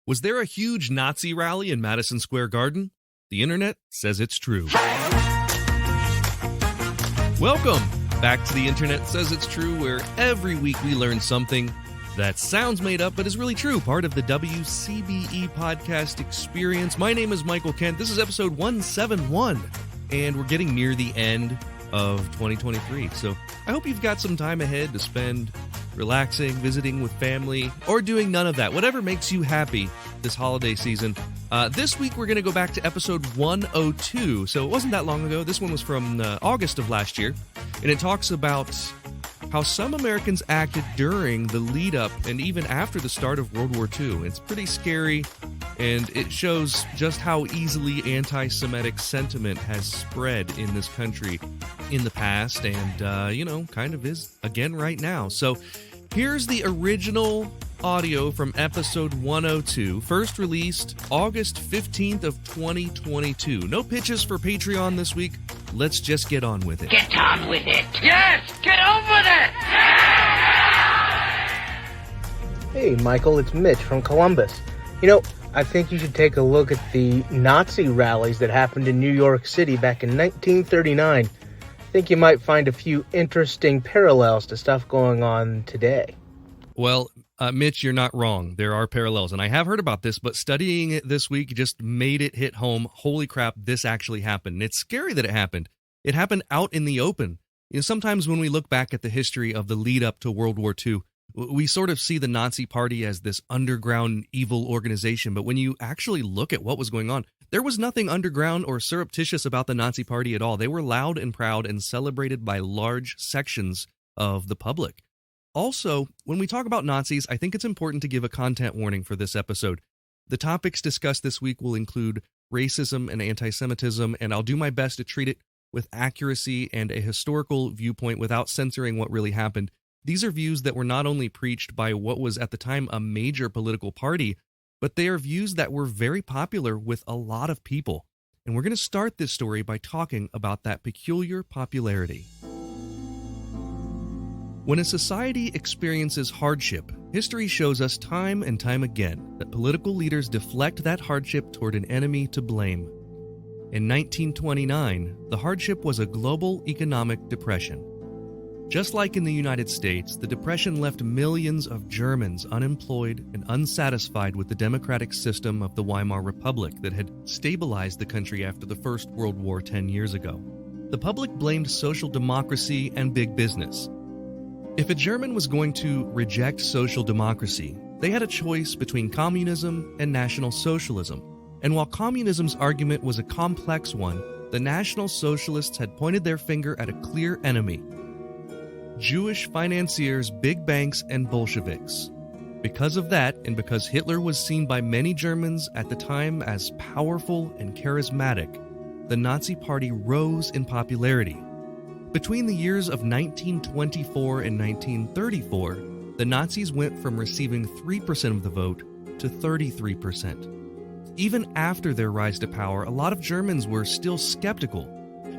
Was there a huge Nazi rally in Madison Square Garden? The internet says it's true. Welcome back to The Internet Says It's True, where every week we learn something that sounds made up but is really true, part of the WCBE podcast experience. My name is Michael Kent. This is episode 171, and we're getting near the end of 2023. So I hope you've got some time ahead to spend relaxing, visiting with family, or doing none of that. Whatever makes you happy this holiday season. This week, we're going to go back to episode 102. So it wasn't that long ago. This one was from August of last year. And it talks about how some Americans acted during the lead up and even after the start of World War II. It's pretty scary, and it shows just how easily anti-Semitic sentiment has spread in this country in the past and, kind of is again right now. So here's the original audio from episode 102, first released August 15th of 2022. No pitches for Patreon this week. Let's just get on with it. Get on with it. Yes, get on with it. Hey, Michael, it's Mitch from Columbus. I think you should take a look at the Nazi rallies that happened in New York City back in 1939. I think you might find a few interesting parallels to stuff going on today. Well, Mitch, you're not wrong. There are parallels, and I have heard about this, but studying it this week just made it hit home. Holy crap, this actually happened. And it's scary that it happened. It happened out in the open. Sometimes when we look back at the history of the lead up to World War II, we sort of see the Nazi Party as this underground evil organization, but when you actually look at what was going on, there was nothing underground or surreptitious about the Nazi Party at all. They were loud and proud and celebrated by large sections of the public. Also, when we talk about Nazis, I think it's important to give a content warning for this episode. The topics discussed this week will include racism and anti-Semitism, and I'll do my best to treat it with accuracy and a historical viewpoint without censoring what really happened. These are views that were not only preached by what was at the time a major political party, but they are views that were very popular with a lot of people. And we're going to start this story by talking about that peculiar popularity. When a society experiences hardship, history shows us time and time again that political leaders deflect that hardship toward an enemy to blame. In 1929, the hardship was a global economic depression. Just like in the United States, the Depression left millions of Germans unemployed and unsatisfied with the democratic system of the Weimar Republic that had stabilized the country after the First World War 10 years ago. The public blamed social democracy and big business. If a German was going to reject social democracy, they had a choice between communism and National Socialism. And while communism's argument was a complex one, the National Socialists had pointed their finger at a clear enemy: Jewish financiers, big banks, and Bolsheviks. Because of that, and because Hitler was seen by many Germans at the time as powerful and charismatic, the Nazi Party rose in popularity. Between the years of 1924 and 1934, the Nazis went from receiving 3% of the vote to 33%. Even after their rise to power, a lot of Germans were still skeptical,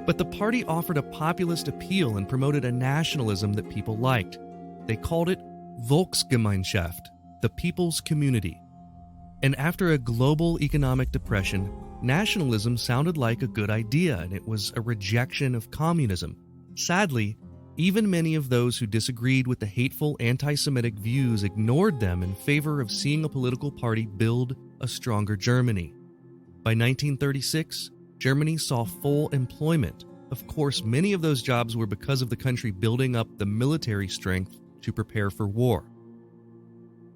but the party offered a populist appeal and promoted a nationalism that people liked. They called it Volksgemeinschaft, the people's community. And after a global economic depression, nationalism sounded like a good idea, and it was a rejection of communism. Sadly, even many of those who disagreed with the hateful anti-Semitic views ignored them in favor of seeing a political party build a stronger Germany. By 1936, Germany saw full employment. Of course, many of those jobs were because of the country building up the military strength to prepare for war.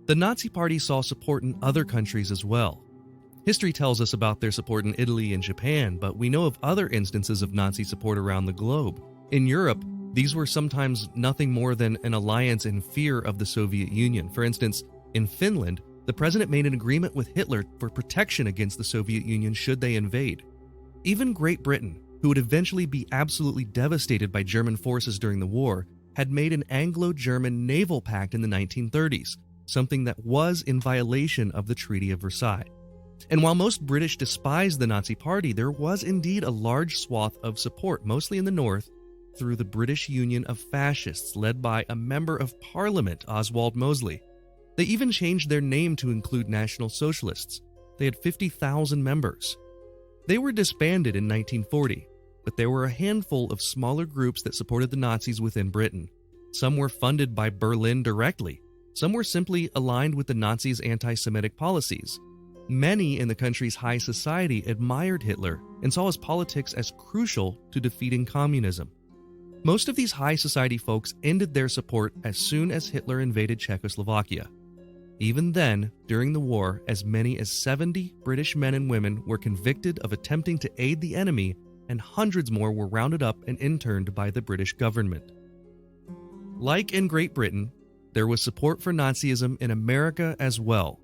The Nazi Party saw support in other countries as well. History tells us about their support in Italy and Japan, but we know of other instances of Nazi support around the globe. In Europe, these were sometimes nothing more than an alliance in fear of the Soviet Union. For instance, in Finland, the president made an agreement with Hitler for protection against the Soviet Union should they invade. Even Great Britain, who would eventually be absolutely devastated by German forces during the war, had made an Anglo-German naval pact in the 1930s, something that was in violation of the Treaty of Versailles. And while most British despised the Nazi Party, there was indeed a large swath of support, mostly in the north, through the British Union of Fascists led by a member of Parliament, Oswald Mosley. They even changed their name to include National Socialists. They had 50,000 members. They were disbanded in 1940, but there were a handful of smaller groups that supported the Nazis within Britain. Some were funded by Berlin directly. Some were simply aligned with the Nazis' anti-Semitic policies. Many in the country's high society admired Hitler and saw his politics as crucial to defeating communism. Most of these high society folks ended their support as soon as Hitler invaded Czechoslovakia. Even then, during the war, as many as 70 British men and women were convicted of attempting to aid the enemy, and hundreds more were rounded up and interned by the British government. Like in Great Britain, there was support for Nazism in America as well.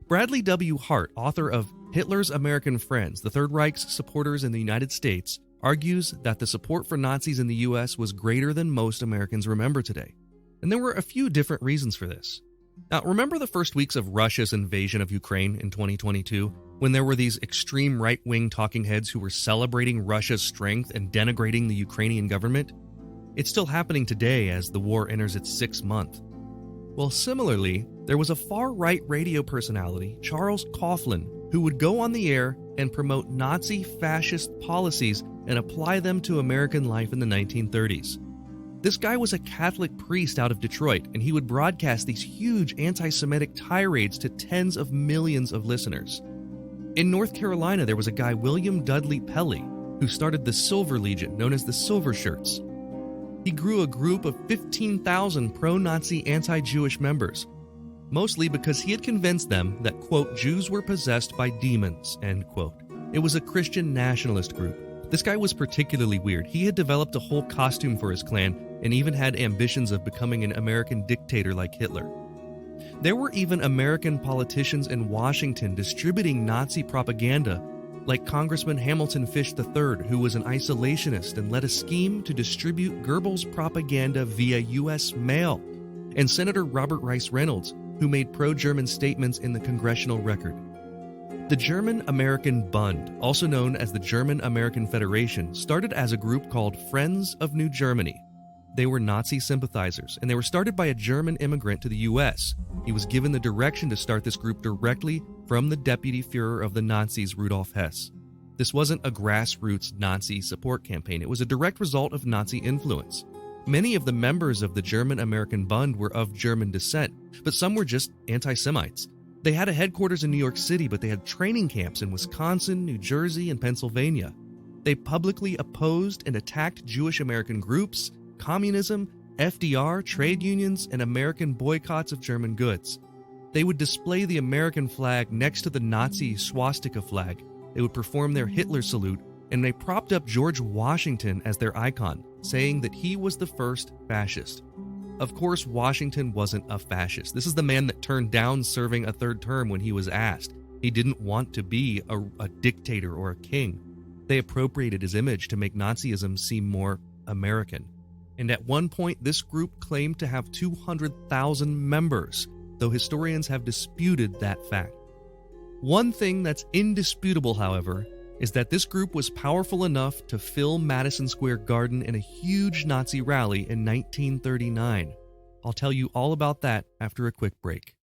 Bradley W. Hart, author of Hitler's American Friends, the Third Reich's Supporters in the United States, argues that the support for Nazis in the U.S. was greater than most Americans remember today. And there were a few different reasons for this. Now, remember the first weeks of Russia's invasion of Ukraine in 2022, when there were these extreme right-wing talking heads who were celebrating Russia's strength and denigrating the Ukrainian government? It's still happening today as the war enters its 6th month. Well, similarly, there was a far-right radio personality, Charles Coughlin, who would go on the air and promote Nazi fascist policies and apply them to American life in the 1930s. This guy was a Catholic priest out of Detroit, and he would broadcast these huge anti-Semitic tirades to tens of millions of listeners. In North Carolina, there was a guy, William Dudley Pelley, who started the Silver Legion, known as the Silver Shirts. He grew a group of 15,000 pro-Nazi anti-Jewish members, mostly because he had convinced them that, quote, Jews were possessed by demons, end quote. It was a Christian nationalist group. This guy was particularly weird. He had developed a whole costume for his clan and even had ambitions of becoming an American dictator like Hitler. There were even American politicians in Washington distributing Nazi propaganda, like Congressman Hamilton Fish III, who was an isolationist and led a scheme to distribute Goebbels' propaganda via U.S. mail, and Senator Robert Rice Reynolds, who made pro-German statements in the Congressional Record. The German-American Bund, also known as the German-American Federation, started as a group called Friends of New Germany. They were Nazi sympathizers, and they were started by a German immigrant to the U.S. He was given the direction to start this group directly from the Deputy Führer of the Nazis, Rudolf Hess. This wasn't a grassroots Nazi support campaign. It was a direct result of Nazi influence. Many of the members of the German-American Bund were of German descent, but some were just anti-Semites. They had a headquarters in New York City, but they had training camps in Wisconsin, New Jersey, and Pennsylvania. They publicly opposed and attacked Jewish American groups, communism, FDR, trade unions, and American boycotts of German goods. They would display the American flag next to the Nazi swastika flag. They would perform their Hitler salute, and they propped up George Washington as their icon, saying that he was the first fascist. Of course, Washington wasn't a fascist. This is the man that turned down serving a third term when he was asked. He didn't want to be a dictator or a king. They appropriated his image to make Nazism seem more American. And at one point, this group claimed to have 200,000 members, though historians have disputed that fact. One thing that's indisputable, however, is that this group was powerful enough to fill Madison Square Garden in a huge Nazi rally in 1939. I'll tell you all about that after a quick break.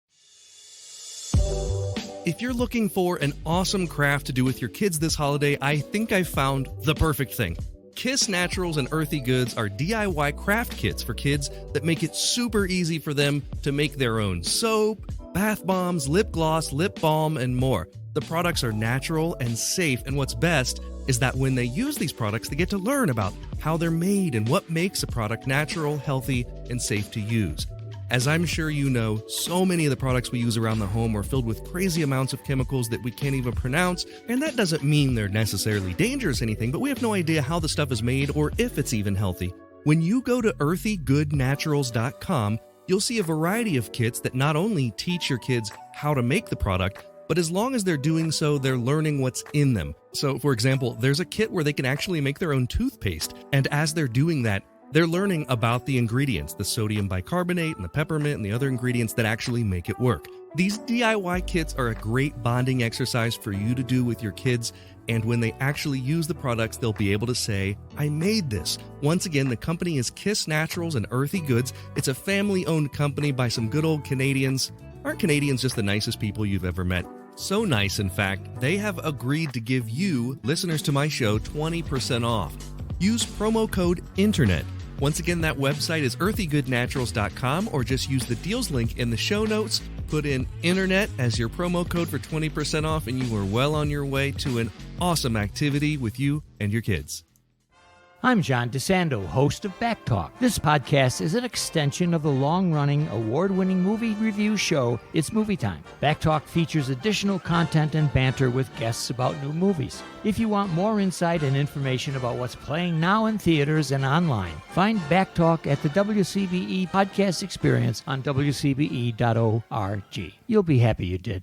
If you're looking for an awesome craft to do with your kids this holiday, I think I've found the perfect thing. Kiss Naturals and Earthy Goods are DIY craft kits for kids that make it super easy for them to make their own soap, bath bombs, lip gloss, lip balm, and more. The products are natural and safe, and what's best is that when they use these products, they get to learn about how they're made and what makes a product natural, healthy, and safe to use. As I'm sure you know, so many of the products we use around the home are filled with crazy amounts of chemicals that we can't even pronounce, and that doesn't mean they're necessarily dangerous or anything, but we have no idea how the stuff is made or if it's even healthy. When you go to earthygoodnaturals.com, you'll see a variety of kits that not only teach your kids how to make the product, but as long as they're doing so, they're learning what's in them. So, for example, there's a kit where they can actually make their own toothpaste, and as they're doing that, they're learning about the ingredients, the sodium bicarbonate and the peppermint and the other ingredients that actually make it work. These DIY kits are a great bonding exercise for you to do with your kids, and when they actually use the products, they'll be able to say, I made this. Once again, the company is Kiss Naturals and Earthy Goods. It's a family-owned company by some good old Canadians. Aren't Canadians just the nicest people you've ever met? So nice, in fact, they have agreed to give you, listeners to my show, 20% off. Use promo code INTERNET. Once again, that website is earthygoodnaturals.com, or just use the deals link in the show notes. Put in INTERNET as your promo code for 20% off, and you are well on your way to an awesome activity with you and your kids. I'm John DeSando, host of Back Talk. This podcast is an extension of the long-running, award-winning movie review show, It's Movie Time. Back Talk features additional content and banter with guests about new movies. If you want more insight and information about what's playing now in theaters and online, find Back Talk at the WCBE Podcast Experience on WCBE.org. You'll be happy you did.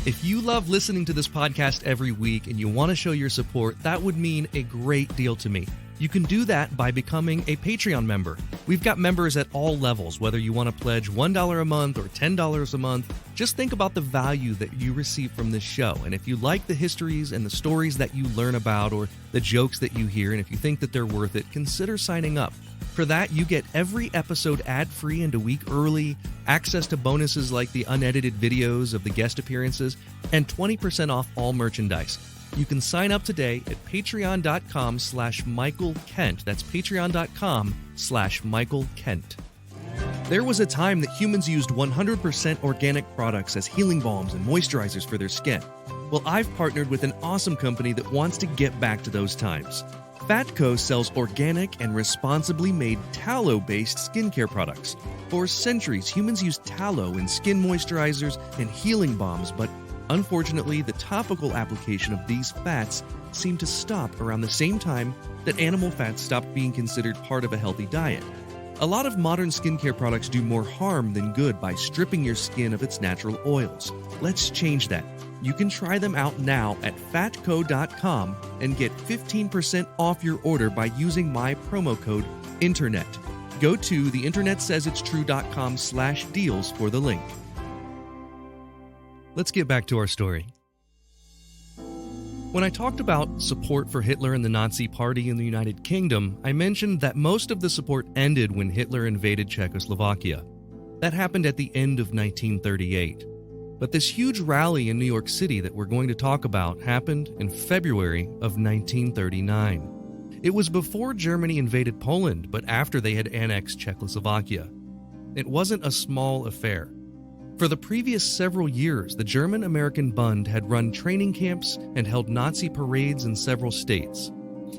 If you love listening to this podcast every week and you want to show your support, that would mean a great deal to me. You can do that by becoming a Patreon member. We've got members at all levels, whether you want to pledge $1 a month or $10 a month. Just think about the value that you receive from this show. And if you like the histories and the stories that you learn about, or the jokes that you hear, and if you think that they're worth it, consider signing up. For that, you get every episode ad-free and a week early, access to bonuses like the unedited videos of the guest appearances, and 20% off all merchandise. You can sign up today at patreon.com/Michael Kent. That's patreon.com/Michael Kent. There was a time that humans used 100% organic products as healing balms and moisturizers for their skin. Well, I've partnered with an awesome company that wants to get back to those times. Fatco sells organic and responsibly made tallow-based skincare products. For centuries, humans used tallow in skin moisturizers and healing balms, but unfortunately, the topical application of these fats seemed to stop around the same time that animal fats stopped being considered part of a healthy diet. A lot of modern skincare products do more harm than good by stripping your skin of its natural oils. Let's change that. You can try them out now at fatco.com and get 15% off your order by using my promo code INTERNET. Go to theinternetsayitstrue.com/deals for the link. Let's get back to our story. When I talked about support for Hitler and the Nazi Party in the United Kingdom, I mentioned that most of the support ended when Hitler invaded Czechoslovakia. That happened at the end of 1938. But this huge rally in New York City that we're going to talk about happened in February of 1939. It was before Germany invaded Poland, but after they had annexed Czechoslovakia. It wasn't a small affair. For the previous several years, the German-American Bund had run training camps and held Nazi parades in several states.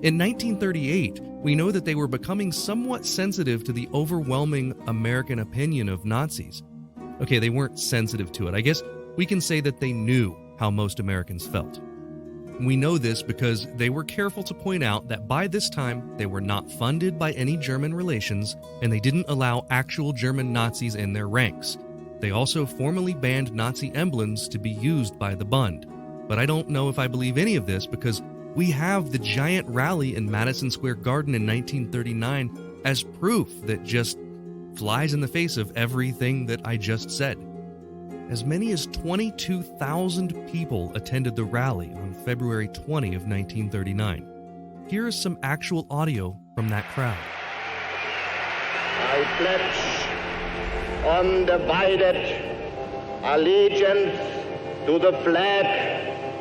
In 1938, we know that they were becoming somewhat sensitive to the overwhelming American opinion of Nazis. Okay, they weren't sensitive to it. I guess we can say that they knew how most Americans felt. We know this because they were careful to point out that by this time, they were not funded by any German relations, and they didn't allow actual German Nazis in their ranks. They also formally banned Nazi emblems to be used by the Bund. But I don't know if I believe any of this because we have the giant rally in Madison Square Garden in 1939 as proof that just flies in the face of everything that I just said. As many as 22,000 people attended the rally on February 20 of 1939. Here is some actual audio from that crowd. I pledge undivided allegiance to the flag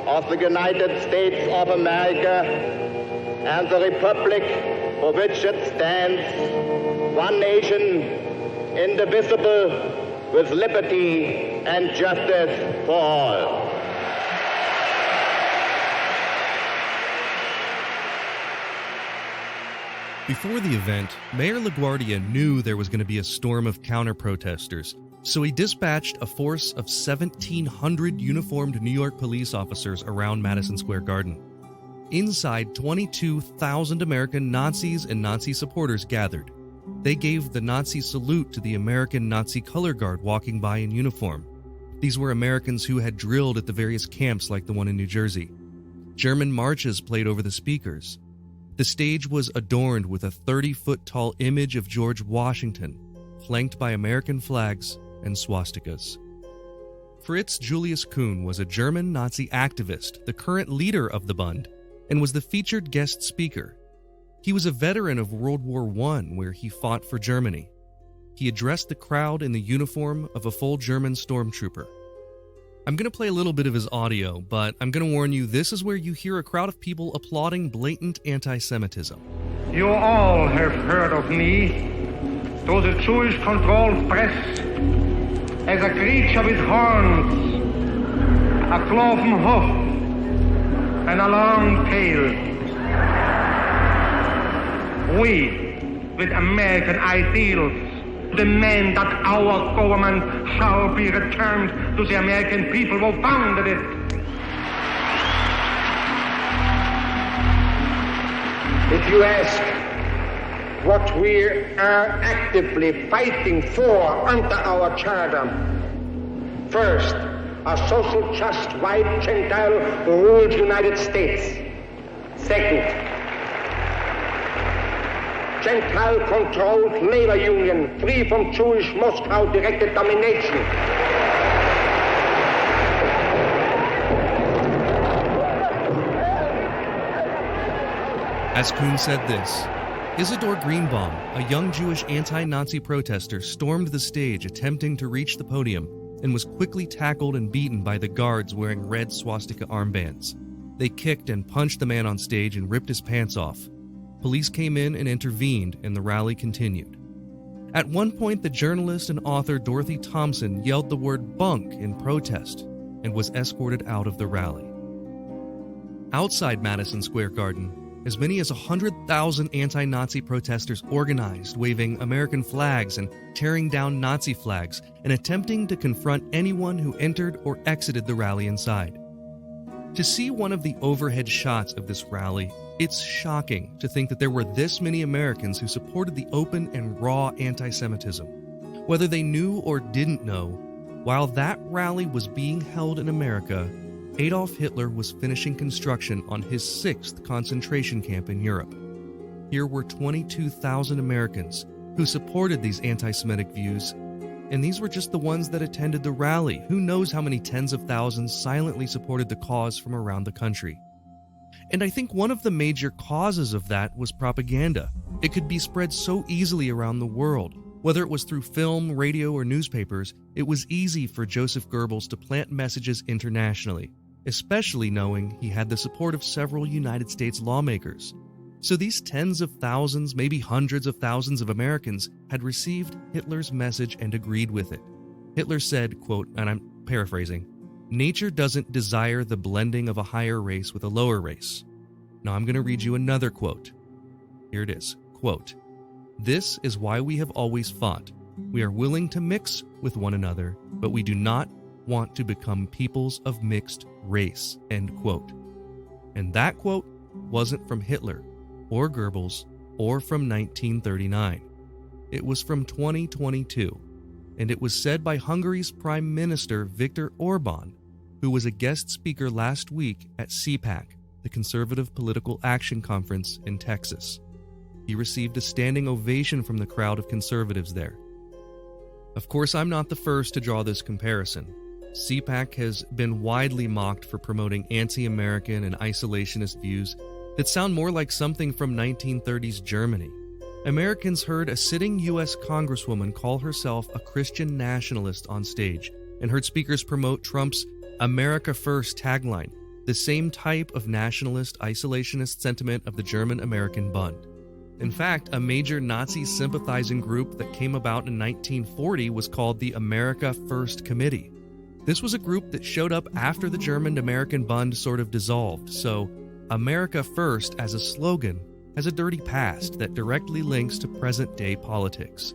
of the United States of America and the republic for which it stands, one nation, indivisible, with liberty and justice for all. Before the event, Mayor LaGuardia knew there was going to be a storm of counter-protesters, so he dispatched a force of 1,700 uniformed New York police officers around Madison Square Garden. Inside, 22,000 American Nazis and Nazi supporters gathered. They gave the Nazi salute to the American Nazi color guard walking by in uniform. These were Americans who had drilled at the various camps like the one in New Jersey. German marches played over the speakers. The stage was adorned with a 30-foot-tall image of George Washington, flanked by American flags and swastikas. Fritz Julius Kuhn was a German Nazi activist, the current leader of the Bund, and was the featured guest speaker. He was a veteran of World War I, where he fought for Germany. he addressed the crowd in the uniform of a full German stormtrooper. I'm going to play a little bit of his audio, but I'm going to warn you, this is where you hear a crowd of people applauding blatant anti-Semitism. You all have heard of me through the Jewish-controlled press as a creature with horns, a cloven hoof, and a long tail. We, with American ideals, demand that our government shall be returned to the American people who founded it. If you ask what we are actively fighting for under our charter, first, a social just white Gentile ruled United States. Second, Gentile-controlled labor union free from Jewish Moscow-directed domination. As Kuhn said this, Isidor Greenbaum, a young Jewish anti-Nazi protester, stormed the stage attempting to reach the podium and was quickly tackled and beaten by the guards wearing red swastika armbands. They kicked and punched the man on stage and ripped his pants off. Police came in and intervened, and the rally continued. At one point, the journalist and author Dorothy Thompson yelled the word bunk in protest and was escorted out of the rally. Outside Madison Square Garden, as many as 100,000 anti-Nazi protesters organized, waving American flags and tearing down Nazi flags and attempting to confront anyone who entered or exited the rally inside. To see one of the overhead shots of this rally, it's shocking to think that there were this many Americans who supported the open and raw anti-Semitism. Whether they knew or didn't know, while that rally was being held in America, Adolf Hitler was finishing construction on his 6th concentration camp in Europe. Here were 22,000 Americans who supported these anti-Semitic views, and these were just the ones that attended the rally. Who knows how many tens of thousands silently supported the cause from around the country. And I think one of the major causes of that was propaganda. It could be spread so easily around the world. Whether it was through film, radio, or newspapers, it was easy for Joseph Goebbels to plant messages internationally, especially knowing he had the support of several United States lawmakers. So these tens of thousands, maybe hundreds of thousands of Americans had received Hitler's message and agreed with it. Hitler said, quote, and I'm paraphrasing, "Nature doesn't desire the blending of a higher race with a lower race." Now I'm going to read you another quote. Here it is, quote, "This is why we have always fought. We are willing to mix with one another, but we do not want to become peoples of mixed race," end quote. And that quote wasn't from Hitler or Goebbels or from 1939. It was from 2022, and it was said by Hungary's Prime Minister Viktor Orban, who was a guest speaker last week at CPAC, the Conservative Political Action Conference in Texas. He received a standing ovation from the crowd of conservatives there. Of course, I'm not the first to draw this comparison. CPAC has been widely mocked for promoting anti-American and isolationist views that sound more like something from 1930s Germany. Americans heard a sitting U.S. Congresswoman call herself a Christian nationalist on stage, and heard speakers promote Trump's America First tagline, the same type of nationalist, isolationist sentiment of the German-American Bund. In fact, a major Nazi-sympathizing group that came about in 1940 was called the America First Committee. This was a group that showed up after the German-American Bund sort of dissolved, so America First as a slogan has a dirty past that directly links to present-day politics.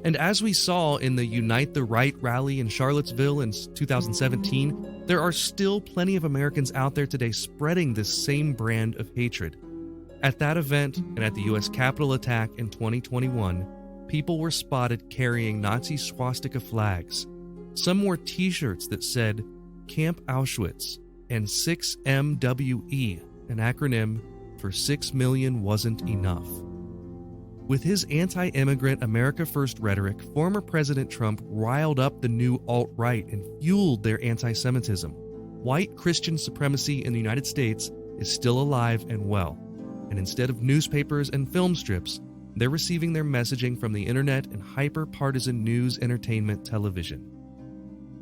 And as we saw in the Unite the Right rally in Charlottesville in 2017, there are still plenty of Americans out there today spreading this same brand of hatred. At that event and at the U.S. Capitol attack in 2021, people were spotted carrying Nazi swastika flags. Some wore t-shirts that said Camp Auschwitz and 6MWE, an acronym for 6 million wasn't enough. With his anti-immigrant America First rhetoric, former President Trump riled up the new alt-right and fueled their anti-Semitism. White Christian supremacy in the United States is still alive and well. And instead of newspapers and film strips, they're receiving their messaging from the internet and hyper-partisan news, entertainment, television.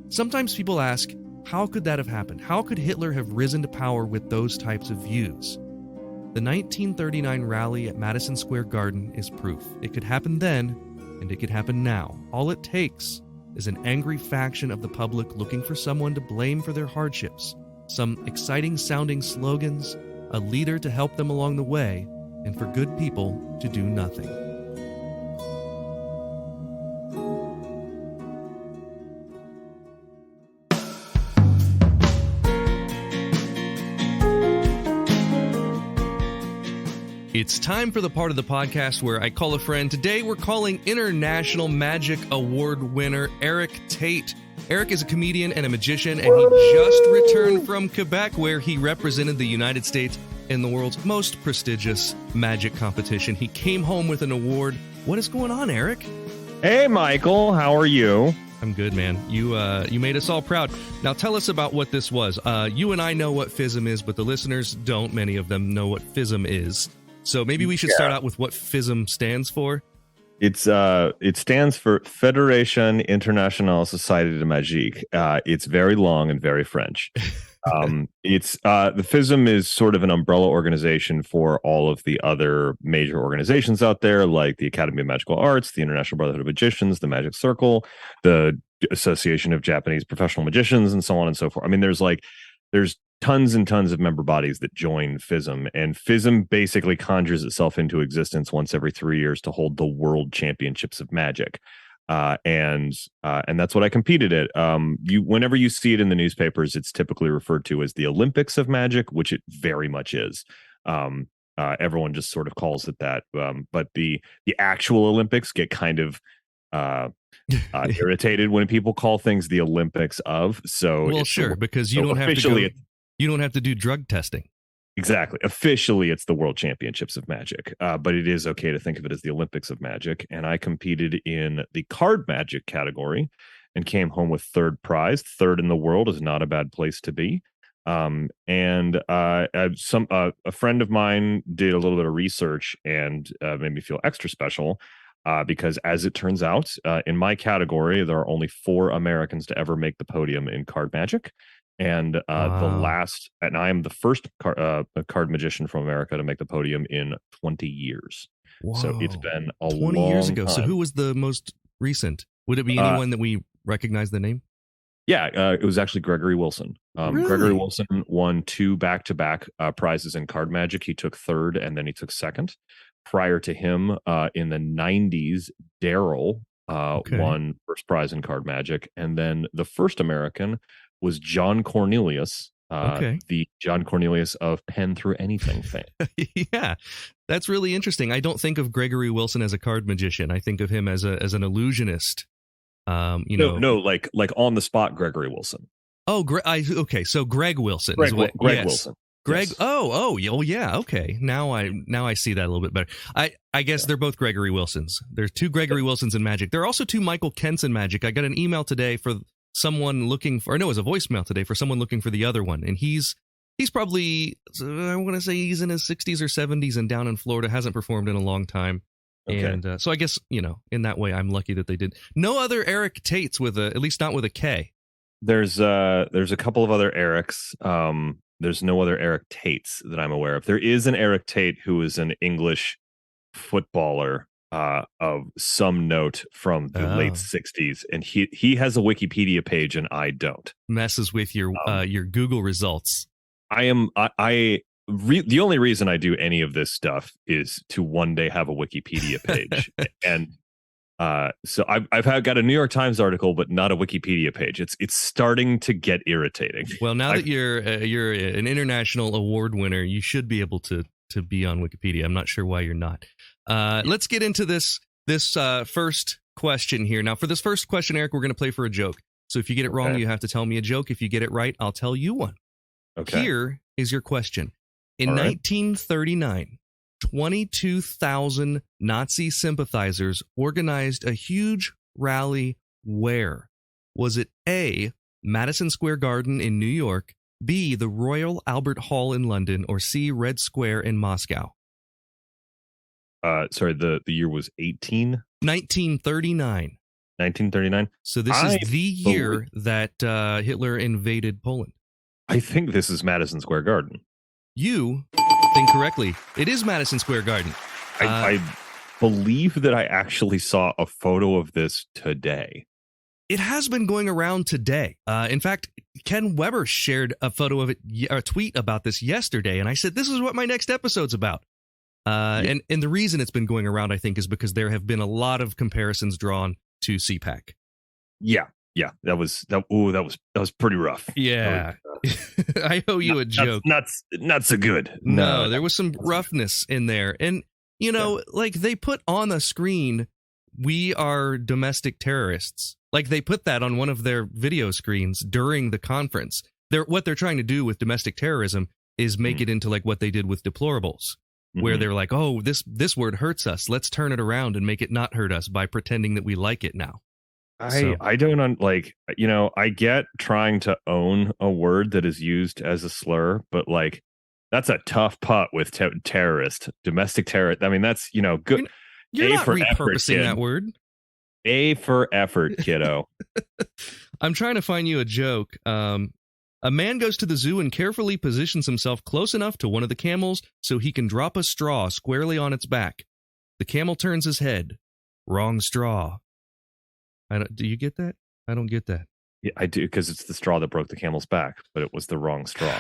Sometimes people ask, how could that have happened? How could Hitler have risen to power with those types of views? The 1939 rally at Madison Square Garden is proof. It could happen then, and it could happen now. All it takes is an angry faction of the public looking for someone to blame for their hardships, some exciting-sounding slogans, a leader to help them along the way, and for good people to do nothing. It's time for the part of the podcast where I call a friend. Today we're calling International Magic Award winner Erik Tait. Erik is a comedian and a magician, and he just returned from Quebec, where he represented the United States in the world's most prestigious magic competition. He came home with an award. What is going on, Erik? Hey, Michael. How are you? I'm good, man. You made us all proud. Now tell us about what this was. You and I know what FISM is, but the listeners don't. Many of them know what FISM is. So maybe we should start out with what FISM stands for. It stands for Fédération Internationale Société de Magique. It's very long and very French. The FISM is sort of an umbrella organization for all of the other major organizations out there, like the Academy of Magical Arts, the International Brotherhood of Magicians, the Magic Circle, the Association of Japanese Professional Magicians, and so on and so forth. I mean, there's tons and tons of member bodies that join FISM, and FISM basically conjures itself into existence once every 3 years to hold the World Championships of Magic, and that's what I competed at. Whenever you see it in the newspapers, it's typically referred to as the Olympics of Magic, which it very much is. Everyone just sort of calls it that, but the actual Olympics get kind of irritated when people call things the Olympics of. So well, sure, because you don't have to go. You don't have to do drug testing. Exactly. Officially, it's the World Championships of Magic, but it is okay to think of it as the Olympics of Magic. And I competed in the card magic category and came home with third prize. Third in the world is not a bad place to be. A friend of mine did a little bit of research and made me feel extra special. Because as it turns out, in my category, there are only 4 Americans to ever make the podium in card magic. And and I am the first card magician from America to make the podium in 20 years. Wow. So it's been 20 years ago. time. So who was the most recent? Would it be anyone that we recognize the name? Yeah, it was actually Gregory Wilson. Really? Gregory Wilson won 2 back-to-back prizes in card magic. He took third and then he took second. Prior to him, in the 90s, Daryl won first prize in card magic. And then the first American was John Cornelius, the John Cornelius of Pen Through Anything fame. Yeah, that's really interesting. I don't think of Gregory Wilson as a card magician. I think of him as an illusionist. Like on the spot Gregory Wilson. Oh, okay. So Greg Wilson. Greg Wilson. Greg. Yes. Oh, yeah. Okay. Now I see that a little bit better. I guess they're both Gregory Wilsons. There's 2 Gregory Wilsons in Magic. There are also 2 Michael Kents in Magic. I got an email today for someone looking for, it was a voicemail today for someone looking for the other one. And he's probably, I want to say he's in his 60s or 70s and down in Florida, hasn't performed in a long time. Okay. And so I guess, in that way, I'm lucky that they did. No other Erik Taits at least not with a K. There's a couple of other Eriks. There's no other Erik Taits that I'm aware of. There is an Erik Tait who is an English footballer of some note from the late 60s, and he has a Wikipedia page and I don't. Messes with your Google results. The only reason I do any of this stuff is to one day have a Wikipedia page. And so I've got a New York Times article, but not a Wikipedia page. It's starting to get irritating. Well, now that you're an international award winner, you should be able to be on Wikipedia. I'm not sure why you're not. Let's get into this first question here. Now, for this first question, Erik, we're going to play for a joke. So if you get it wrong, you have to tell me a joke. If you get it right, I'll tell you one. Okay. Here is your question. In 1939, 22,000 Nazi sympathizers organized a huge rally where? Was it A, Madison Square Garden in New York, B, the Royal Albert Hall in London, or C, Red Square in Moscow? Sorry, the year was 1939. 1939. So this is the year that Hitler invaded Poland. I think this is Madison Square Garden. You think correctly. It is Madison Square Garden. I believe that I actually saw a photo of this today. It has been going around today. In fact, Ken Weber shared a photo of it, a tweet about this yesterday, and I said, this is what my next episode's about. And the reason it's been going around, I think, is because there have been a lot of comparisons drawn to CPAC. Yeah, that was pretty rough. Yeah, I owe you a joke. Not so good. No, there was some roughness in there, and like they put on the screen, "We are domestic terrorists." Like they put that on one of their video screens during the conference. What they're trying to do with domestic terrorism is make it into like what they did with deplorables. Where they're like, oh, this word hurts us. Let's turn it around and make it not hurt us by pretending that we like it now. I don't like, I get trying to own a word that is used as a slur, but like that's a tough putt with terrorist, domestic terrorist. I mean, that's, good. You're not repurposing that word. A for effort, kiddo. I'm trying to find you a joke. A man goes to the zoo and carefully positions himself close enough to one of the camels so he can drop a straw squarely on its back. The camel turns his head. Wrong straw. Do you get that? I don't get that. Yeah, I do, because it's the straw that broke the camel's back, but it was the wrong straw.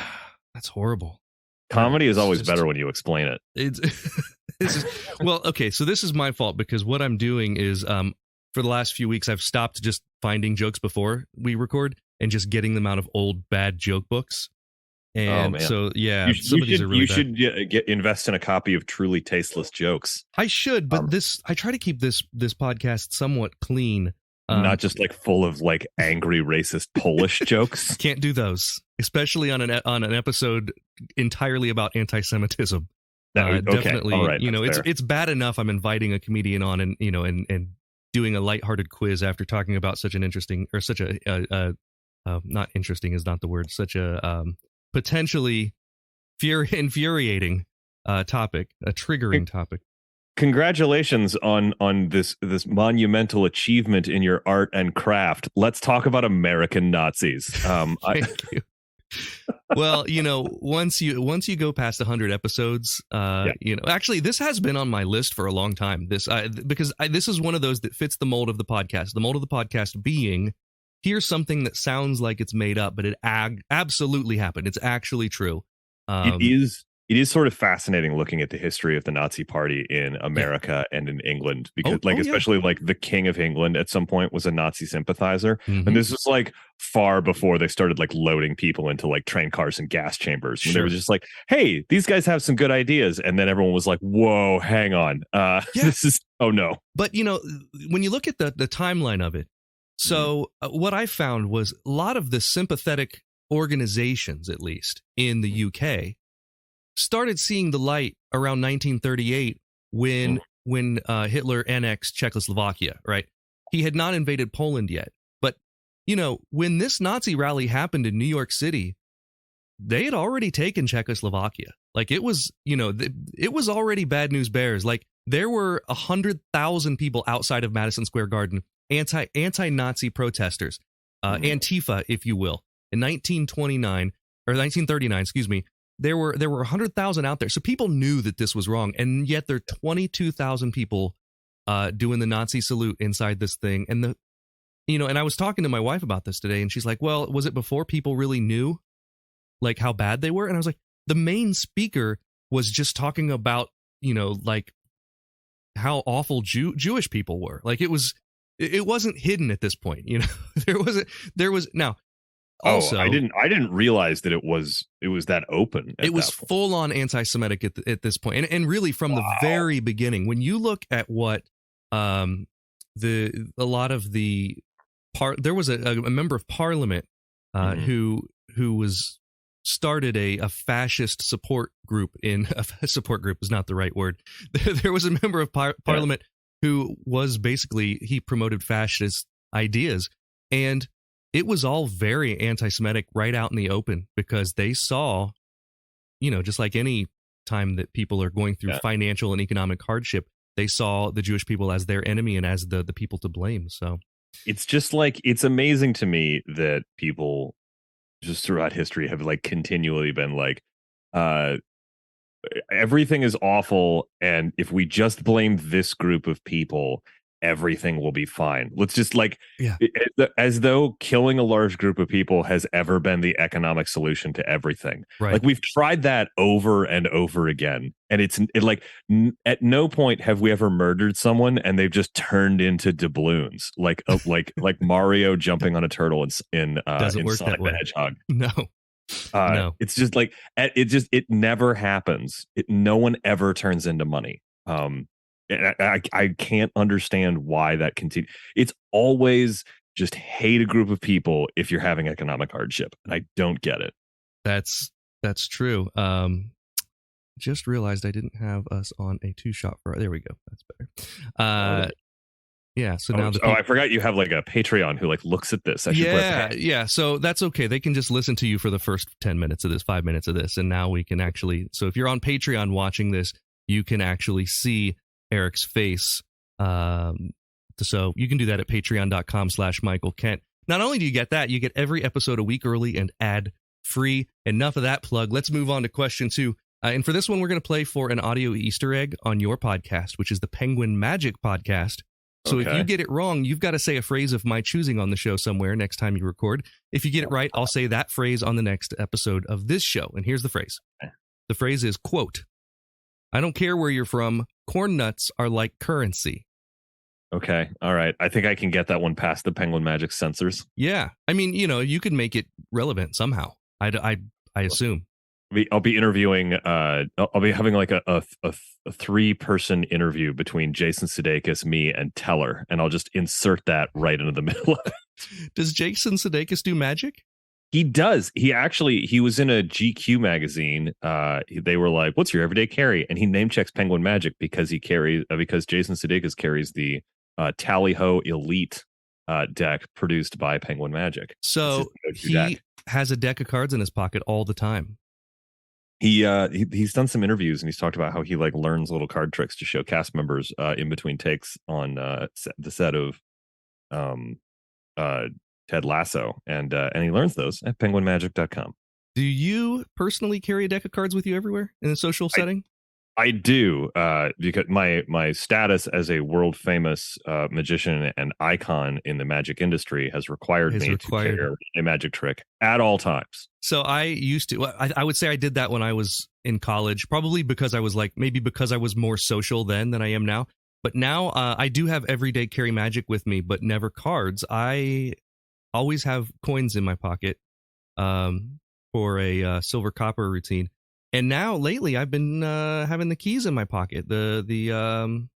That's horrible. Comedy is always better when you explain it. Well, okay, so this is my fault because what I'm doing is for the last few weeks I've stopped just finding jokes before we record and just getting them out of old bad joke books. And so, yeah, you should invest in a copy of Truly Tasteless Jokes. I should, but I try to keep this podcast somewhat clean. Not just like full of like angry racist Polish jokes. Can't do those, especially on an episode entirely about anti-Semitism. Definitely, all right, it's bad enough I'm inviting a comedian on and and doing a lighthearted quiz after talking about such an interesting or such a not interesting is not the word, such a potentially infuriating topic, a triggering topic. Congratulations on this monumental achievement in your art and craft. Let's talk about American Nazis. Thank you. Well, once you go past 100 episodes, actually this has been on my list for a long time. This is one of those that fits the mold of the podcast. The mold of the podcast being, here's something that sounds like it's made up, but it absolutely happened. It's actually true. It is sort of fascinating looking at the history of the Nazi Party in America and in England, because especially like the King of England at some point was a Nazi sympathizer. And this was like far before they started like loading people into like train cars and gas chambers. When they were just like, hey, these guys have some good ideas. And then everyone was like, whoa, hang on. This is, oh no. But, when you look at the timeline of it, so what I found was a lot of the sympathetic organizations, at least in the UK, started seeing the light around 1938 when Hitler annexed Czechoslovakia, right? He had not invaded Poland yet. But, when this Nazi rally happened in New York City, they had already taken Czechoslovakia. Like it was, it was already Bad News Bears. Like there were 100,000 people outside of Madison Square Garden, anti-Nazi protesters, Antifa, if you will, in 1939, excuse me. There were 100,000 out there. So people knew that this was wrong. And yet there are 22,000 people doing the Nazi salute inside this thing. And and I was talking to my wife about this today, and she's like, well, was it before people really knew like how bad they were? And I was like, the main speaker was just talking about, like how awful Jewish people were. Like it wasn't hidden at this point. There was now. Also, I didn't realize that it was that open. It was full on anti-Semitic at this point, and really from the very beginning. When you look at what there was a member of parliament who started a fascist support group support group is not the right word. There was a member of parliament who was basically, he promoted fascist ideas, and it was all very anti-Semitic right out in the open, because they saw, just like any time that people are going through financial and economic hardship, they saw the Jewish people as their enemy and as the people to blame. So it's just like, it's amazing to me that people just throughout history have like continually been like, everything is awful, and if we just blame this group of people, everything will be fine. Let's just like, as though killing a large group of people has ever been the economic solution to everything. Right. Like, we've tried that over and over again, and at no point have we ever murdered someone and they've just turned into doubloons, like Mario jumping on a turtle in Doesn't work Sonic that way. the Hedgehog. No. It's just like, it never happens. No one ever turns into money. I can't understand why that continues. It's always just hate a group of people if you're having economic hardship, and I don't get it. That's true. Just realized I didn't have us on a 2-shot for. There we go. That's better. Yeah. So now I forgot you have like a Patreon who like looks at this. Yeah. So that's okay. They can just listen to you for the first 10 minutes of this, 5 minutes of this, and now we can actually. So if you're on Patreon watching this, you can actually see Erik's face. So you can do that at patreon.com/Michael Kent. Not only do you get that, you get every episode a week early and ad free. Enough of that plug. Let's move on to question 2. And for this one, we're going to play for an audio Easter egg on your podcast, which is the Penguin Magic Podcast. So if you get it wrong, you've got to say a phrase of my choosing on the show somewhere next time you record. If you get it right, I'll say that phrase on the next episode of this show. And here's the phrase. The phrase is, quote, "I don't care where you're from. Corn nuts are like currency." Okay. All right. I think I can get that one past the Penguin Magic censors. Yeah. I mean, you could make it relevant somehow. I assume. I'll be interviewing. I'll be having like a 3-person interview between Jason Sudeikis, me, and Teller, and I'll just insert that right into the middle of it. Does Jason Sudeikis do magic? He does. He was in a GQ magazine. They were like, "What's your everyday carry?" And he name checks Penguin Magic because because Jason Sudeikis carries the Tally Ho Elite deck produced by Penguin Magic. So he has a deck of cards in his pocket all the time. He's done some interviews and he's talked about how he like learns little card tricks to show cast members in between takes on the set of Ted Lasso, and he learns those at penguinmagic.com. Do you personally carry a deck of cards with you everywhere in a social setting? I do, because my status as a world famous magician and icon in the magic industry has required me to carry a magic trick at all times. So I used to. I would say I did that when I was in college, probably because I was because I was more social then than I am now. But now I do have everyday carry magic with me, but never cards. I always have coins in my pocket for a silver copper routine. And now lately I've been having the keys in my pocket. The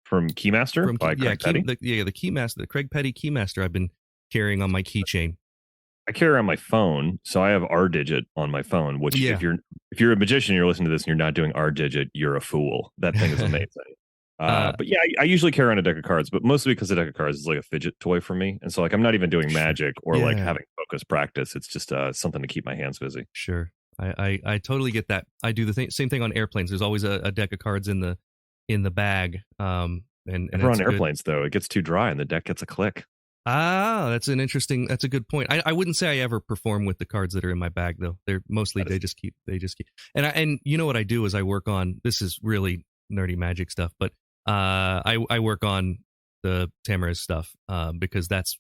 from Keymaster by Craig Petty. The Keymaster, the Craig Petty Keymaster I've been carrying on my keychain. I carry on my phone, so I have R digit on my phone, which if you're a magician, you're listening to this and you're not doing R digit, you're a fool. That thing is amazing. But yeah, I usually carry on a deck of cards, but mostly because the deck of cards is like a fidget toy for me. And so like I'm not even doing magic or like having focus practice. It's just something to keep my hands busy. Sure. I totally get that. I do the same thing on airplanes. There's always a deck of cards in the bag. And never on airplanes though. It gets too dry and the deck gets a click. That's a good point. I wouldn't say I ever perform with the cards that are in my bag though. They're mostly they just keep. And you know what I do is I work on, this is really nerdy magic stuff, but I work on the Tamariz stuff because that's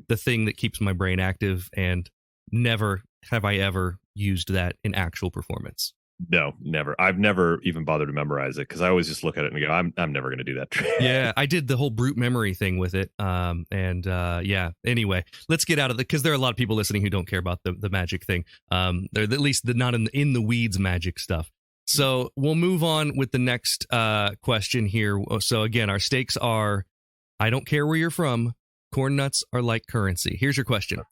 the thing that keeps my brain active, and never have I ever used that in actual performance. No, never. I've never even bothered to memorize it because I always just look at it and go, I'm never going to do that trick. Yeah, I did the whole brute memory thing with it. Anyway, let's get out of it because there are a lot of people listening who don't care about the magic thing. They're at least not in the weeds magic stuff. So we'll move on with the next question here. So again, our stakes are, I don't care where you're from. Corn nuts are like currency. Here's your question.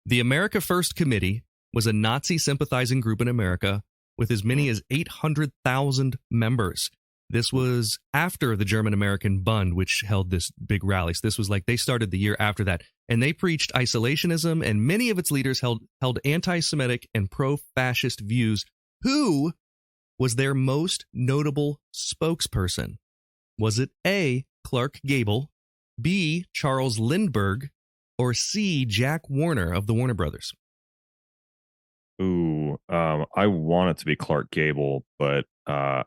The America First Committee was a Nazi-sympathizing group in America with as many as 800,000 members. This was after the German-American Bund, which held this big rally. So this was like they started the year after that. And they preached isolationism, and many of its leaders held anti-Semitic and pro-fascist views. Who was their most notable spokesperson? Was it A, Clark Gable, B, Charles Lindbergh, or C, Jack Warner of the Warner Brothers? Ooh, I want it to be Clark Gable, but I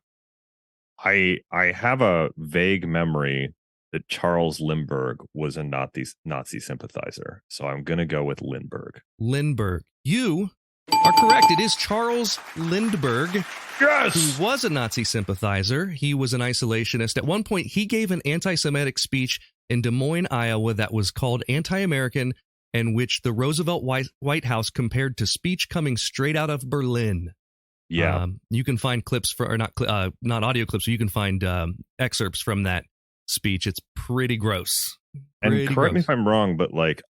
have a vague memory that Charles Lindbergh was a Nazi sympathizer, so I'm gonna go with Lindbergh. Lindbergh. You are correct. It is Charles Lindbergh. Yes! Who was a Nazi sympathizer. He was an isolationist. At one point, he gave an anti-Semitic speech in Des Moines, Iowa that was called Anti-American, and which the Roosevelt White House compared to speech coming straight out of Berlin. Yeah. You can find clips or not audio clips, but you can find excerpts from that speech. It's pretty gross. And correct me if I'm wrong, but like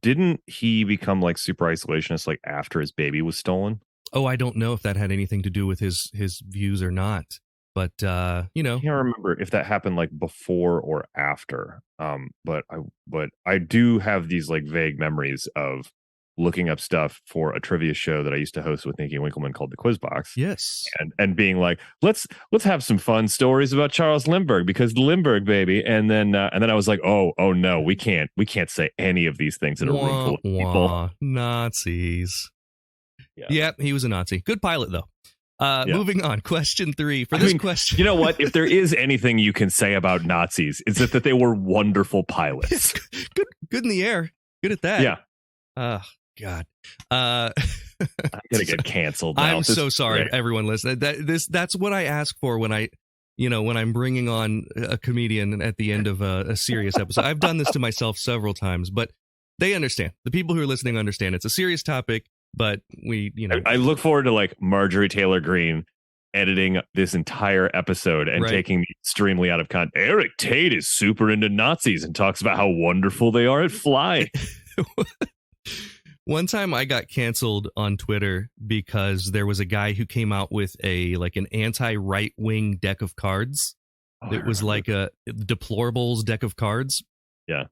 didn't he become like super isolationist like after his baby was stolen? Oh, I don't know if that had anything to do with his views or not, but I can't remember if that happened like before or after. But I do have these like vague memories of looking up stuff for a trivia show that I used to host with Nikki Winkleman called The Quiz Box. Yes. And being like, let's have some fun stories about Charles Lindbergh because the Lindbergh baby. And then I was like, oh no, we can't say any of these things in a room full of people. Nazis. Yeah. Yep, he was a Nazi. Good pilot though. Moving on. Question 3. Question. You know what? If there is anything you can say about Nazis, it's that they were wonderful pilots. Good in the air. Good at that. Yeah. God. I'm gonna get canceled now. I'm so sorry, everyone listening. That's what I ask for when I'm bringing on a comedian at the end of a serious episode. I've done this to myself several times, but they understand. The people who are listening understand. It's a serious topic, but I look forward to like Marjorie Taylor Greene editing this entire episode and taking me extremely out of context. Erik Tait is super into Nazis and talks about how wonderful they are at flying. One time I got canceled on Twitter because there was a guy who came out with an anti-right wing deck of cards. It was like a deplorables deck of cards. Yeah.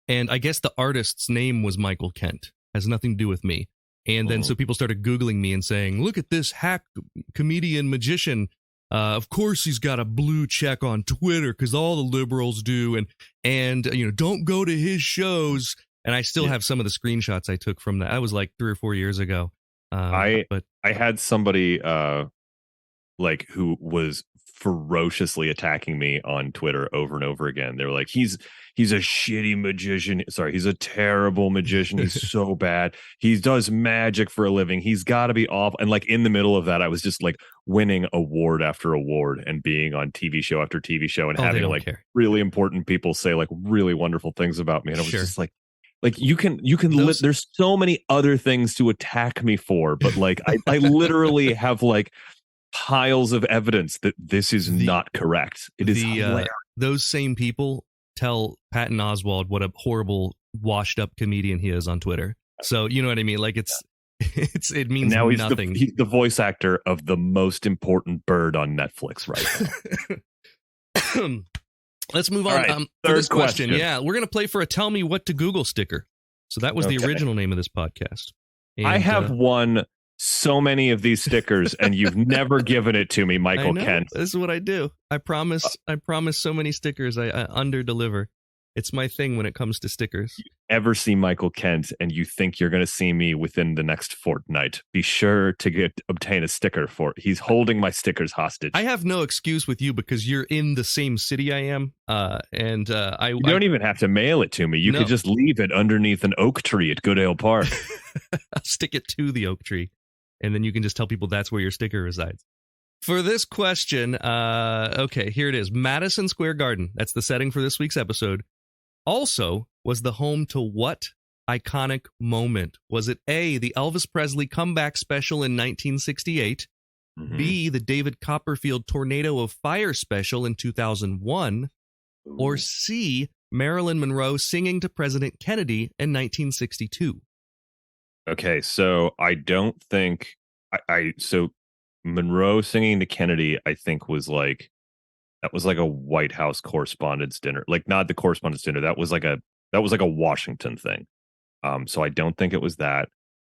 And I guess the artist's name was Michael Kent. Has nothing to do with me. And then so people started Googling me and saying, look at this hack comedian magician. Of course he's got a blue check on Twitter because all the liberals do. And don't go to his shows. And I still have some of the screenshots I took from that. That was like 3 or 4 years ago. I had somebody who was ferociously attacking me on Twitter over and over again. They were like, he's a shitty magician. Sorry, he's a terrible magician. He's so bad. He does magic for a living. He's got to be off. And like in the middle of that, I was just like winning award after award and being on TV show after TV show and having like really important people say like really wonderful things about me. And I was just like you can there's so many other things to attack me for, but like I literally have like piles of evidence that this is not correct. It is those same people tell Patton Oswalt what a horrible washed up comedian he is on Twitter. So you know what I mean? Like it means now nothing. He's the voice actor of the most important bird on Netflix right now. Let's move on. Right, for this question. Yeah, we're going to play for a Tell Me What to Google sticker. So that was the original name of this podcast. And, I have won so many of these stickers, and you've never given it to me, Michael Kent. This is what I do. I promise so many stickers. I under-deliver. It's my thing when it comes to stickers. You ever see Michael Kent and you think you're going to see me within the next fortnight, be sure to obtain a sticker for it. He's holding my stickers hostage. I have no excuse with you because you're in the same city I am. You don't even have to mail it to me. You could just leave it underneath an oak tree at Goodale Park. I'll stick it to the oak tree, and then you can just tell people that's where your sticker resides. For this question, okay, here it is. Madison Square Garden. That's the setting for this week's episode. Also was the home to what iconic moment? Was it A, the Elvis Presley comeback special in 1968, B, the David Copperfield Tornado of Fire special in 2001, or C, Marilyn Monroe singing to President Kennedy in 1962? Okay, so I don't think so Monroe singing to Kennedy, I think that was like a White House correspondence dinner, like not the correspondence dinner. That was like a Washington thing. So I don't think it was that.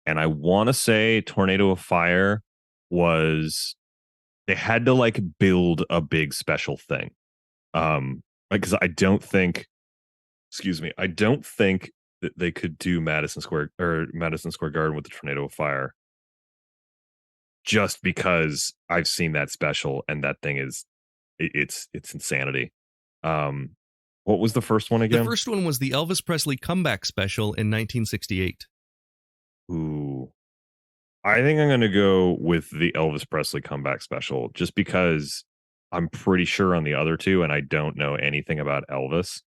And I want to say Tornado of Fire was they had to like build a big special thing. Because I don't think that they could do Madison Square Garden with the tornado of fire, just because I've seen that special and that thing is it's insanity. What was the first one again? The first one was the Elvis Presley comeback special in 1968. Ooh, I think I'm going to go with the Elvis Presley comeback special, just because I'm pretty sure on the other two, and I don't know anything about Elvis.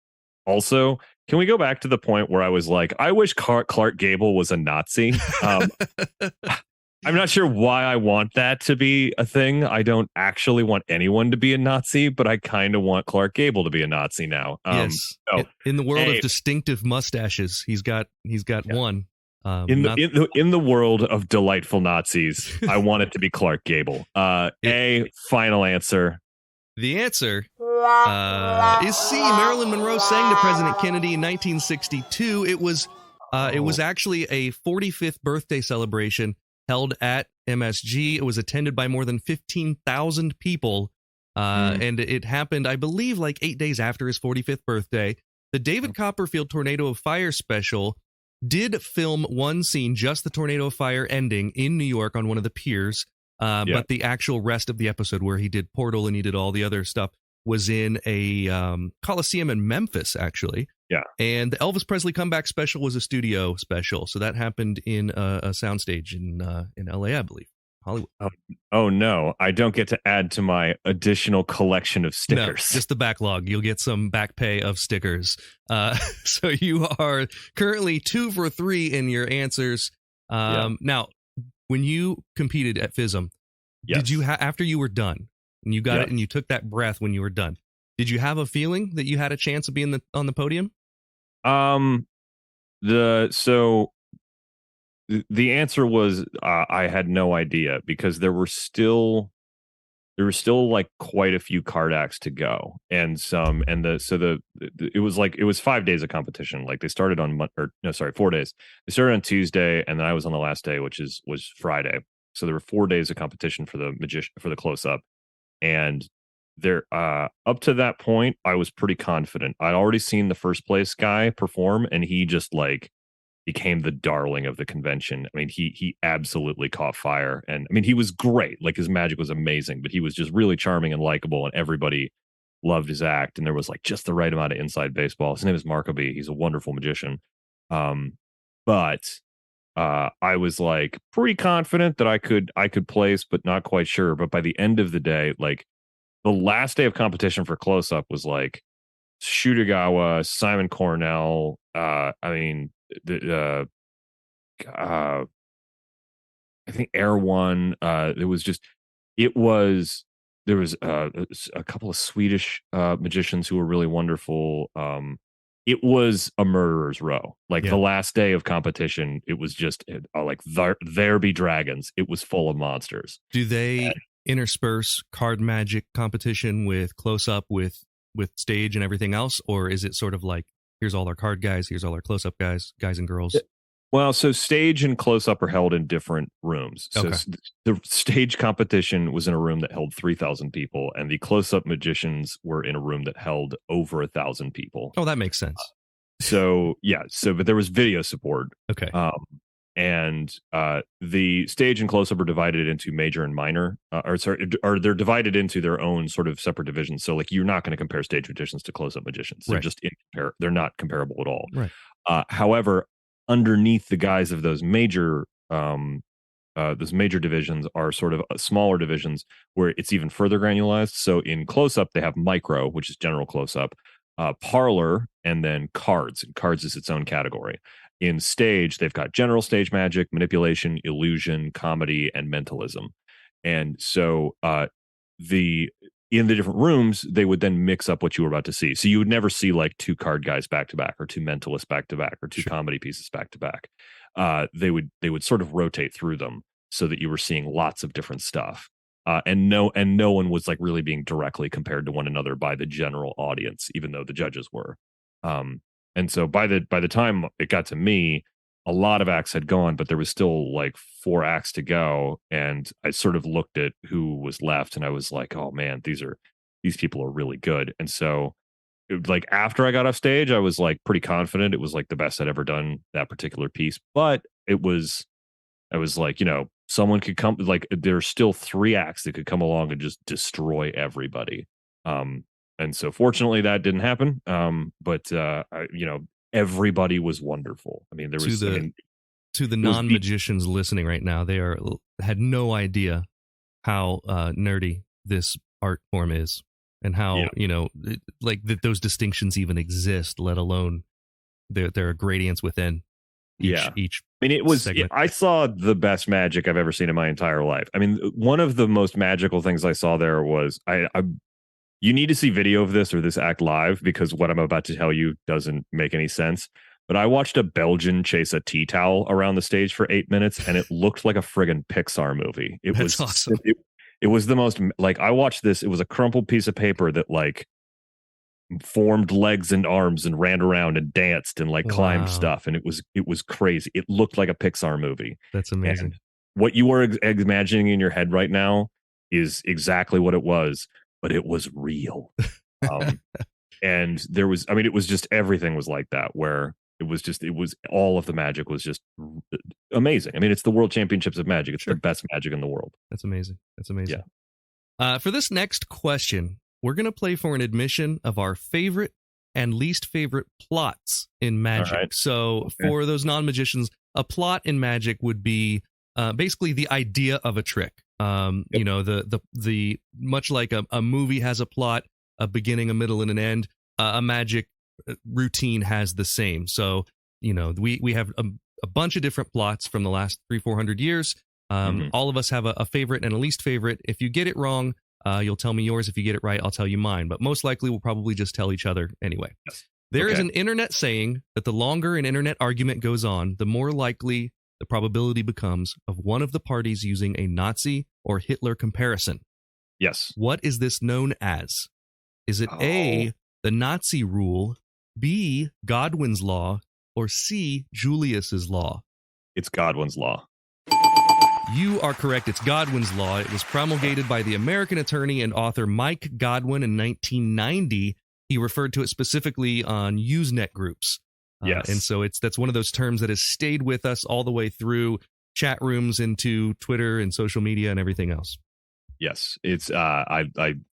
Also, can we go back to the point where I was like, I wish Clark Gable was a Nazi? I'm not sure why I want that to be a thing. I don't actually want anyone to be a Nazi, but I kind of want Clark Gable to be a Nazi now. Yes. In the world of distinctive mustaches, he's got one. In the world of delightful Nazis, I want it to be Clark Gable. Final answer. The answer is C. Marilyn Monroe sang to President Kennedy in 1962. It was actually a 45th birthday celebration held at MSG. It was attended by more than 15,000 people, and it happened, I believe, like 8 days after his 45th birthday. The David Copperfield Tornado of Fire special did film one scene, just the tornado of fire ending in New York on one of the piers, but the actual rest of the episode, where he did Portal and he did all the other stuff, was in a Coliseum in Memphis, actually. Yeah. And the Elvis Presley comeback special was a studio special. So that happened in a soundstage in LA, I believe. Hollywood. Oh, no. I don't get to add to my additional collection of stickers. No, just the backlog. You'll get some back pay of stickers. So you are currently 2 for 3 in your answers. Now, when you competed at FISM, did you after you were done and you got it and you took that breath when you were done, did you have a feeling that you had a chance of being on the podium? The answer was I had no idea, because there were still like quite a few card acts to go, and it was 5 days of competition. Like they started on 4 days. They started on Tuesday, and then I was on the last day, which was Friday. So there were 4 days of competition for the close up, and there up to that point I was pretty confident. I'd already seen the first place guy perform, and he just like became the darling of the convention. I mean, he absolutely caught fire, and I mean, he was great. Like his magic was amazing, but he was just really charming and likable, and everybody loved his act. And there was like just the right amount of inside baseball. His name is Markoby. He's a wonderful magician. But I was like pretty confident that I could place, but not quite sure. But by the end of the day, like the last day of competition for close up was like Shutagawa, Simon Cornell. I think Air One. There was a couple of Swedish magicians who were really wonderful. It was a murderer's row. Like the last day of competition, it was just like there be dragons. It was full of monsters. Do they intersperse card magic competition with close up with stage and everything else, or is it sort of like, here's all our card guys, here's all our close up guys and girls? Well, so stage and close up are held in different rooms. So the stage competition was in a room that held 3,000 people, and the close up magicians were in a room that held over 1,000 people. Oh, that makes sense. But there was video support. Okay. And the stage and close up are divided into major and minor, or they're divided into their own sort of separate divisions. So like you're not going to compare stage magicians to close up magicians. They're just they're not comparable at all. Right. However, underneath the guise of those major divisions are sort of smaller divisions where it's even further granularized. So in close up, they have micro, which is general close up, parlor, and then cards. And cards is its own category. In stage, they've got general stage magic, manipulation, illusion, comedy, and mentalism. And so in the different rooms, they would then mix up what you were about to see. So you would never see like 2 card guys back to back, or 2 mentalists back to back, or 2 comedy pieces back to back. They would sort of rotate through them so that you were seeing lots of different stuff. And no one was like really being directly compared to one another by the general audience, even though the judges were. And so by the time it got to me, a lot of acts had gone, but there was still like 4 acts to go. And I sort of looked at who was left and I was like, oh man, these people are really good. And so like after I got off stage, I was like pretty confident it was like the best I'd ever done that particular piece. But I was like, someone could come, like there's still 3 acts that could come along and just destroy everybody. And so fortunately that didn't happen. Everybody was wonderful. I mean, there was to the non-magicians listening right now, they had no idea how nerdy this art form is and how like that those distinctions even exist, let alone there are gradients within each I mean, I saw the best magic I've ever seen in my entire life. I mean, one of the most magical things I saw there was you need to see video of this or this act live because what I'm about to tell you doesn't make any sense. But I watched a Belgian chase a tea towel around the stage for 8 minutes and it looked like a friggin' Pixar movie. That's awesome. It was the most, like, I watched this. It was a crumpled piece of paper that like formed legs and arms and ran around and danced and like climbed stuff. And it was crazy. It looked like a Pixar movie. That's amazing. And what you are imagining in your head right now is exactly what it was, but it was real. And there was, I mean, it was just, everything was like that, where it was all of the magic was just amazing. I mean, it's the World Championships of Magic. It's the best magic in the world. That's amazing. Yeah. For this next question, we're going to play for an admission of our favorite and least favorite plots in magic. Right. So for those non-magicians, a plot in magic would be basically the idea of a trick. The much like a movie has a plot, a beginning, a middle, and an end, a magic routine has the same. So, we have a bunch of different plots from the last 300-400 years. All of us have a favorite and a least favorite. If you get it wrong, you'll tell me yours. If you get it right, I'll tell you mine. But most likely, we'll probably just tell each other anyway. Yes. There is an internet saying that the longer an internet argument goes on, the more likely the probability becomes of one of the parties using a Nazi or Hitler comparison. Yes. What is this known as? Is it A, the Nazi rule, B, Godwin's law, or C, Julius's law? It's Godwin's law. You are correct. It's Godwin's law. It was promulgated by the American attorney and author Mike Godwin in 1990. He referred to it specifically on Usenet groups. Yes. And so that's one of those terms that has stayed with us all the way through chat rooms into Twitter and social media and everything else. Yes. It's I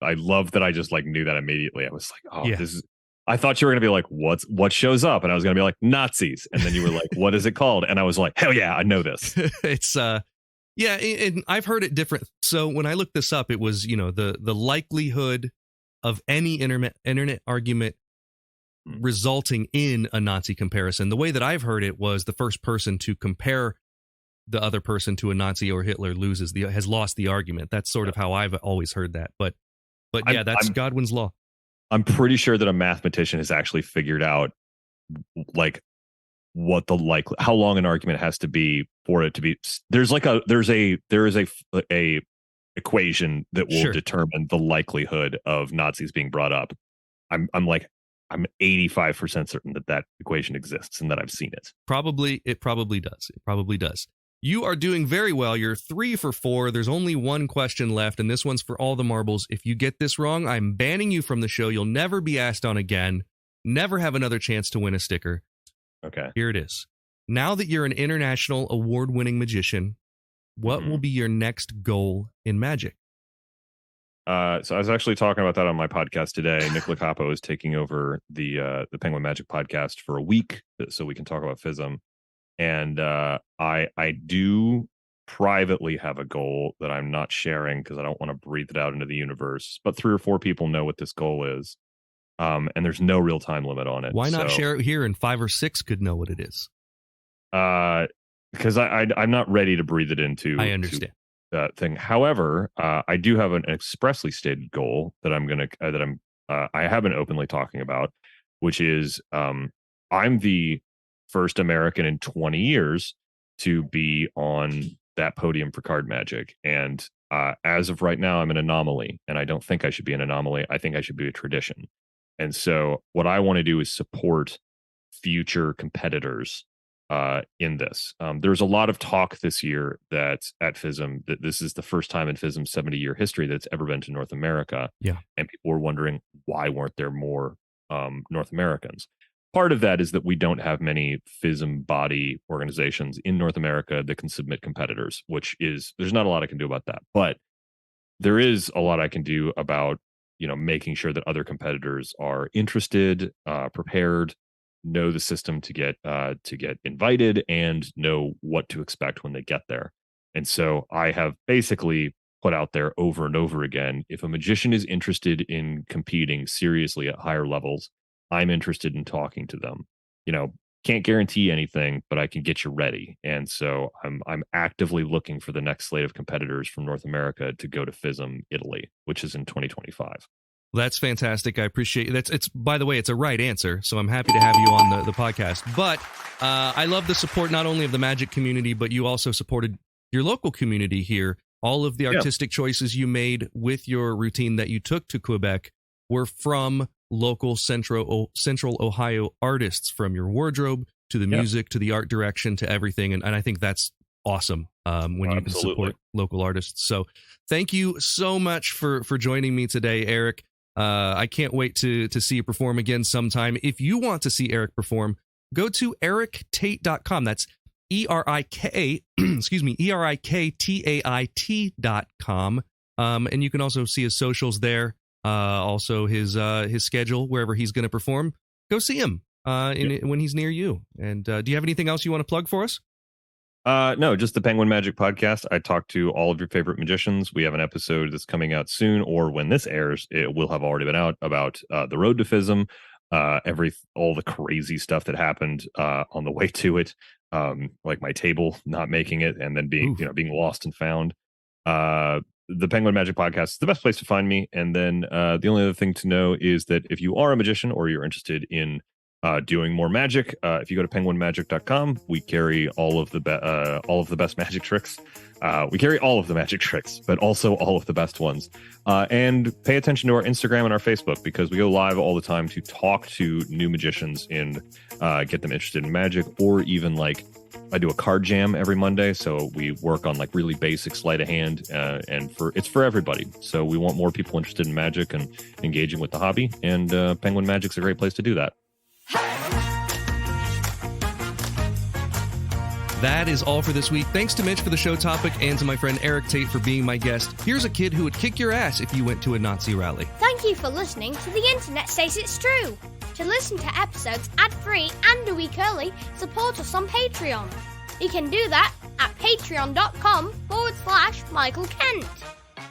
love that I just like knew that immediately. I was like, this is, I thought you were going to be like, what shows up? And I was going to be like, Nazis. And then you were like, what is it called? And I was like, hell yeah, I know this. It's and I've heard it different. So when I looked this up, it was, the likelihood of any internet argument resulting in a Nazi comparison. The way that I've heard it was the first person to compare the other person to a Nazi or Hitler has lost the argument. That's sort of how I've always heard that. But yeah, that's Godwin's law. I'm pretty sure that a mathematician has actually figured out like what how long an argument has to be for it to be. There is a equation that will determine the likelihood of Nazis being brought up. I'm 85% certain that equation exists and that I've seen it. It probably does. You are doing very well. You're 3 for 4. There's only one question left, and this one's for all the marbles. If you get this wrong, I'm banning you from the show. You'll never be asked on again. Never have another chance to win a sticker. Okay. Here it is. Now that you're an international award-winning magician, what will be your next goal in magic? So I was actually talking about that on my podcast today. Nick Lacapo is taking over the Penguin Magic podcast for a week, so we can talk about FISM. And I do privately have a goal that I'm not sharing because I don't want to breathe it out into the universe. But 3 or 4 people know what this goal is, and there's no real time limit on it. Why not share it here, and 5 or 6 could know what it is? Because I'm not ready to breathe it into. I understand. That thing. However, I do have an expressly stated goal that I have been openly talking about, which is I'm the first American in 20 years to be on that podium for card magic. And as of right now, I'm an anomaly, and I don't think I should be an anomaly. I think I should be a tradition. And so what I want to do is support future competitors in this. There's a lot of talk this year that at FISM that this is the first time in FISM's 70-year history that's ever been to North America. Yeah. And people were wondering, why weren't there more North Americans? Part of that is that we don't have many FISM body organizations in North America that can submit competitors, there's not a lot I can do about that. But there is a lot I can do about, making sure that other competitors are interested, prepared, know the system to get invited, and know what to expect when they get there. And so I have basically put out there over and over again, if a magician is interested in competing seriously at higher levels, I'm interested in talking to them. Can't guarantee anything, but I can get you ready. And so I'm actively looking for the next slate of competitors from North America to go to FISM Italy, which is in 2025. That's fantastic. I appreciate it. It's by the way, it's a right answer, so I'm happy to have you on the podcast. But I love the support not only of the magic community, but you also supported your local community here. All of the artistic choices you made with your routine that you took to Quebec were from local Central Ohio artists, from your wardrobe to the music to the art direction to everything. And I think that's awesome when you can support local artists. So thank you so much for joining me today, Erik. I can't wait to see you perform again sometime. If you want to see Erik perform, go to eriktait.com. That's ERIKTAIT.com. And you can also see his socials there. Also his schedule, wherever he's going to perform. Go see him when he's near you. And do you have anything else you want to plug for us? No, just the Penguin Magic Podcast. I talk to all of your favorite magicians. We have an episode that's coming out soon, or when this airs, it will have already been out, about the road to FISM, all the crazy stuff that happened on the way to it, like my table not making it and then being lost and found. The Penguin Magic Podcast is the best place to find me. And then the only other thing to know is that if you are a magician or you're interested in doing more magic, if you go to penguinmagic.com, we carry all of the best magic tricks. We carry all of the magic tricks, but also all of the best ones. And pay attention to our Instagram and our Facebook, because we go live all the time to talk to new magicians and get them interested in magic, or even I do a card jam every Monday, so we work on really basic sleight of hand, and it's for everybody. So we want more people interested in magic and engaging with the hobby, and Penguin Magic's a great place to do that. That is all for this week. Thanks to Mitch for the show topic, and to my friend Erik Tait for being my guest. Here's a kid who would kick your ass if you went to a Nazi rally. Thank you for listening to The Internet Says It's True. To listen to episodes ad-free and a week early, support us on Patreon. You can do that at patreon.com/Michael Kent.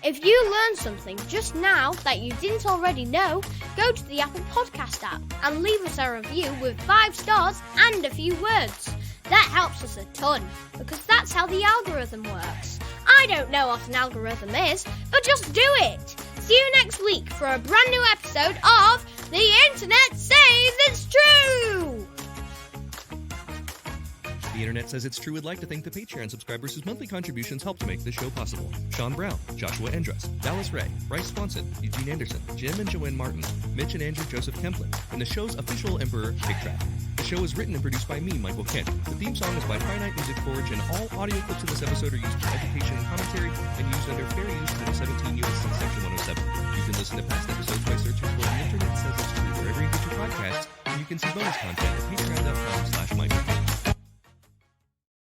If you learned something just now that you didn't already know, go to the Apple Podcast app and leave us a review with 5 stars and a few words. That helps us a ton, because that's how the algorithm works. I don't know what an algorithm is, but just do it. See you next week for a brand new episode of The Internet Says It's True! The Internet Says It's True would like to thank the Patreon subscribers whose monthly contributions help to make this show possible. Sean Brown, Joshua Endress, Dallas Ray, Bryce Swanson, Eugene Anderson, Jim and Joanne Martin, Mitch and Andrew Joseph Kemplin, and the show's official emperor, Big Trap. The show is written and produced by me, Michael Kent. The theme song is by Finite Music Forge, and all audio clips in this episode are used for education and commentary and used under fair use under 17 U.S.C. Section 107. You can listen to past episodes by searching for The Internet Says It's True wherever you get your podcasts, and you can see bonus content at patreon.com/